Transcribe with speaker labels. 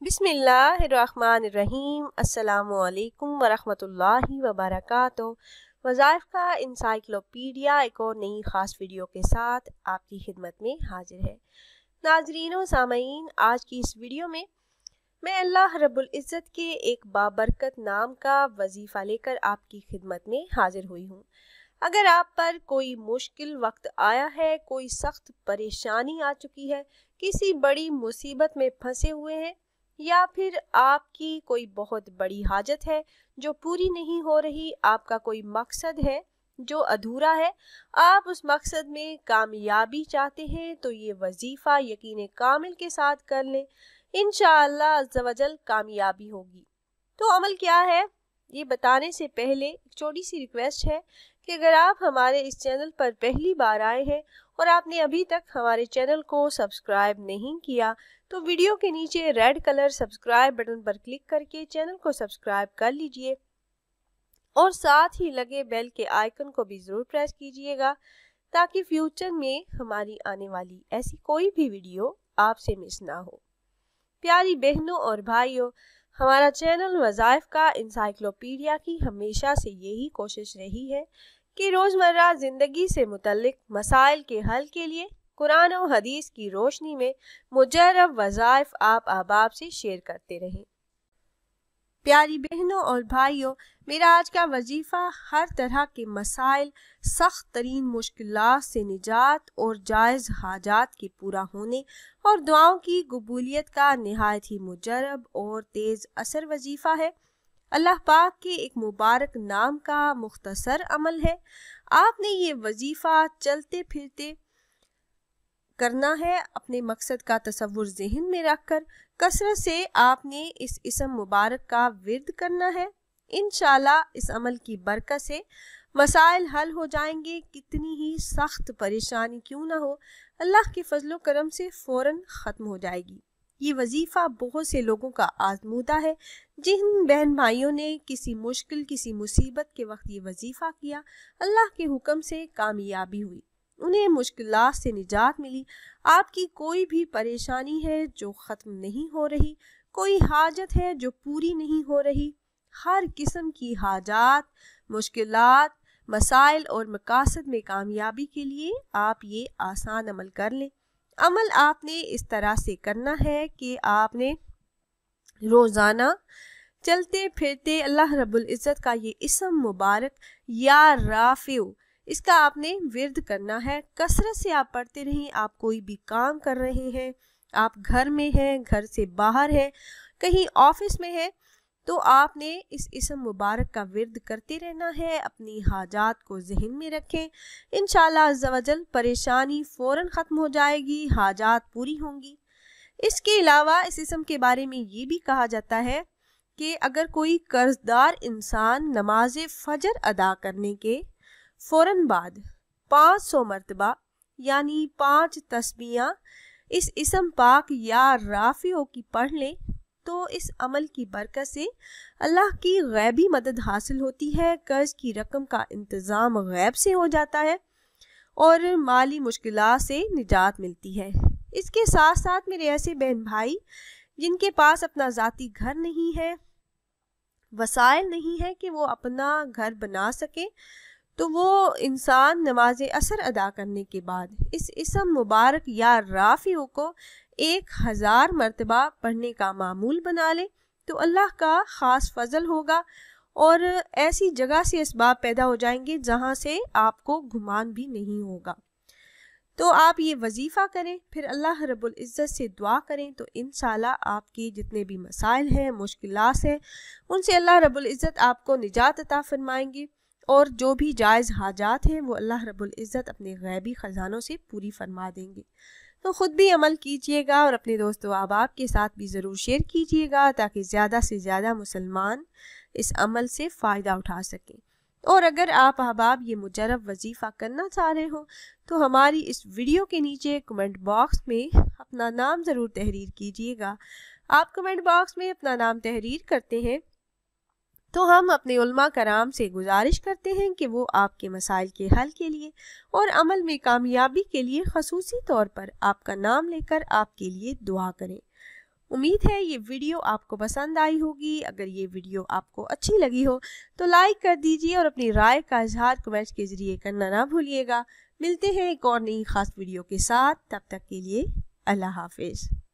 Speaker 1: بسم اللہ الرحمن الرحیم۔ السلام علیکم ورحمۃ اللہ وبرکاتہ۔ وظائف کا انسائکلوپیڈیا ایک اور نئی خاص ویڈیو کے ساتھ آپ کی خدمت میں حاضر ہے۔ ناظرین و سامعین، آج کی اس ویڈیو میں اللہ رب العزت کے ایک بابرکت نام کا وظیفہ لے کر آپ کی خدمت میں حاضر ہوئی ہوں۔ اگر آپ پر کوئی مشکل وقت آیا ہے، کوئی سخت پریشانی آ چکی ہے، کسی بڑی مصیبت میں پھنسے ہوئے ہیں، یا پھر آپ کی کوئی بہت بڑی حاجت ہے جو پوری نہیں ہو رہی، آپ کا کوئی مقصد ہے جو ادھورا ہے، آپ اس مقصد میں کامیابی چاہتے ہیں، تو یہ وظیفہ یقین کامل کے ساتھ کر لیں، انشاءاللہ عز و جل کامیابی ہوگی۔ تو عمل کیا ہے یہ بتانے سے پہلے ایک چھوٹی سی ریکویسٹ ہے کہ اگر آپ ہمارے اس چینل پر پہلی بار آئے ہیں اور آپ نے ابھی تک ہمارے چینل کو سبسکرائب نہیں کیا تو ویڈیو کے نیچے ریڈ کلر سبسکرائب بٹن پر کلک کر کے چینل کو سبسکرائب کر لیجئے اور ساتھ ہی لگے بیل کے آئیکن کو بھی ضرور پریس کیجئے گا تاکہ فیوچر میں ہماری آنے والی ایسی کوئی بھی ویڈیو آپ سے مس نہ ہو۔ پیاری بہنوں اور بھائیوں، ہمارا چینل وظائف کا انسائکلوپیڈیا کی ہمیشہ سے یہی کوشش رہی ہے کہ روزمرہ زندگی سے متعلق مسائل کے حل کے لیے قرآن و حدیث کی روشنی میں مجرب وظائف آپ احباب سے شیئر کرتے رہیں۔ پیاری بہنوں اور بھائیوں، میرا آج کا وظیفہ ہر طرح کے مسائل، سخت ترین مشکلات سے نجات اور جائز حاجات کے پورا ہونے اور دعاؤں کی قبولیت کا نہایت ہی مجرب اور تیز اثر وظیفہ ہے۔ اللہ پاک کے ایک مبارک نام کا مختصر عمل ہے۔ آپ نے یہ وظیفہ چلتے پھرتے کرنا ہے، اپنے مقصد کا تصور ذہن میں رکھ کر کثرت سے آپ نے اس اسم مبارک کا ورد کرنا ہے۔ انشاءاللہ اس عمل کی برکت سے مسائل حل ہو جائیں گے، کتنی ہی سخت پریشانی کیوں نہ ہو، اللہ کے فضل و کرم سے فوراً ختم ہو جائے گی۔ یہ وظیفہ بہت سے لوگوں کا آزمودہ ہے۔ جن بہن بھائیوں نے کسی مشکل، کسی مصیبت کے وقت یہ وظیفہ کیا، اللہ کے حکم سے کامیابی ہوئی، انہیں مشکلات سے نجات ملی۔ آپ کی کوئی بھی پریشانی ہے جو ختم نہیں ہو رہی، کوئی حاجت ہے جو پوری نہیں ہو رہی، ہر قسم کی حاجات، مشکلات، مسائل اور مقاصد میں کامیابی کے لیے آپ یہ آسان عمل کر لیں۔ عمل آپ نے اس طرح سے کرنا ہے کہ آپ نے روزانہ چلتے پھرتے اللہ رب العزت کا یہ اسم مبارک یا رافع، اس کا آپ نے ورد کرنا ہے۔ کثرت سے آپ پڑھتے رہیں۔ آپ کوئی بھی کام کر رہے ہیں، آپ گھر میں ہیں، گھر سے باہر ہیں، کہیں آفس میں ہیں، تو آپ نے اس اسم مبارک کا ورد کرتے رہنا ہے۔ اپنی حاجات کو ذہن میں رکھیں، انشاءاللہ عز و جل پریشانی فوراً ختم ہو جائے گی، حاجات پوری ہوں گی۔ اس کے علاوہ اس اسم کے بارے میں یہ بھی کہا جاتا ہے کہ اگر کوئی قرض دار انسان نماز فجر ادا کرنے کے فوراً بعد 500 مرتبہ یعنی 5 تسبیحاں اس اسم پاک یا رافع کی پڑھ لے تو اس عمل کی برکت سے اللہ کی غیبی مدد حاصل ہوتی ہے، قرض کی رقم کا انتظام غیب سے ہو جاتا ہے اور مالی مشکلات سے نجات ملتی ہے۔ اس کے ساتھ ساتھ میرے ایسے بہن بھائی جن کے پاس اپنا ذاتی گھر نہیں ہے، وسائل نہیں ہے کہ وہ اپنا گھر بنا سکے، تو وہ انسان نماز عصر ادا کرنے کے بعد اس اسم مبارک یا رافع کو 1000 مرتبہ پڑھنے کا معمول بنا لے تو اللہ کا خاص فضل ہوگا اور ایسی جگہ سے اسباب پیدا ہو جائیں گے جہاں سے آپ کو گمان بھی نہیں ہوگا۔ تو آپ یہ وظیفہ کریں، پھر اللہ رب العزت سے دعا کریں تو انشاءاللہ آپ کے جتنے بھی مسائل ہیں، مشکلات ہیں، ان سے اللہ رب العزت آپ کو نجات عطا فرمائیں گے اور جو بھی جائز حاجات ہیں وہ اللہ رب العزت اپنے غیبی خزانوں سے پوری فرما دیں گے۔ تو خود بھی عمل کیجئے گا اور اپنے دوست و احباب کے ساتھ بھی ضرور شیئر کیجئے گا تاکہ زیادہ سے زیادہ مسلمان اس عمل سے فائدہ اٹھا سکیں۔ اور اگر آپ احباب یہ مجرب وظیفہ کرنا چاہ رہے ہوں تو ہماری اس ویڈیو کے نیچے کمنٹ باکس میں اپنا نام ضرور تحریر کیجئے گا۔ آپ کمنٹ باکس میں اپنا نام تحریر کرتے ہیں تو ہم اپنے علماء کرام سے گزارش کرتے ہیں کہ وہ آپ کے مسائل کے حل کے لیے اور عمل میں کامیابی کے لیے خصوصی طور پر آپ کا نام لے کر آپ کے لیے دعا کریں۔ امید ہے یہ ویڈیو آپ کو پسند آئی ہوگی۔ اگر یہ ویڈیو آپ کو اچھی لگی ہو تو لائک کر دیجیے اور اپنی رائے کا اظہار کمنٹس کے ذریعے کرنا نہ بھولیے گا۔ ملتے ہیں ایک اور نئی خاص ویڈیو کے ساتھ، تب تک کے لیے اللہ حافظ۔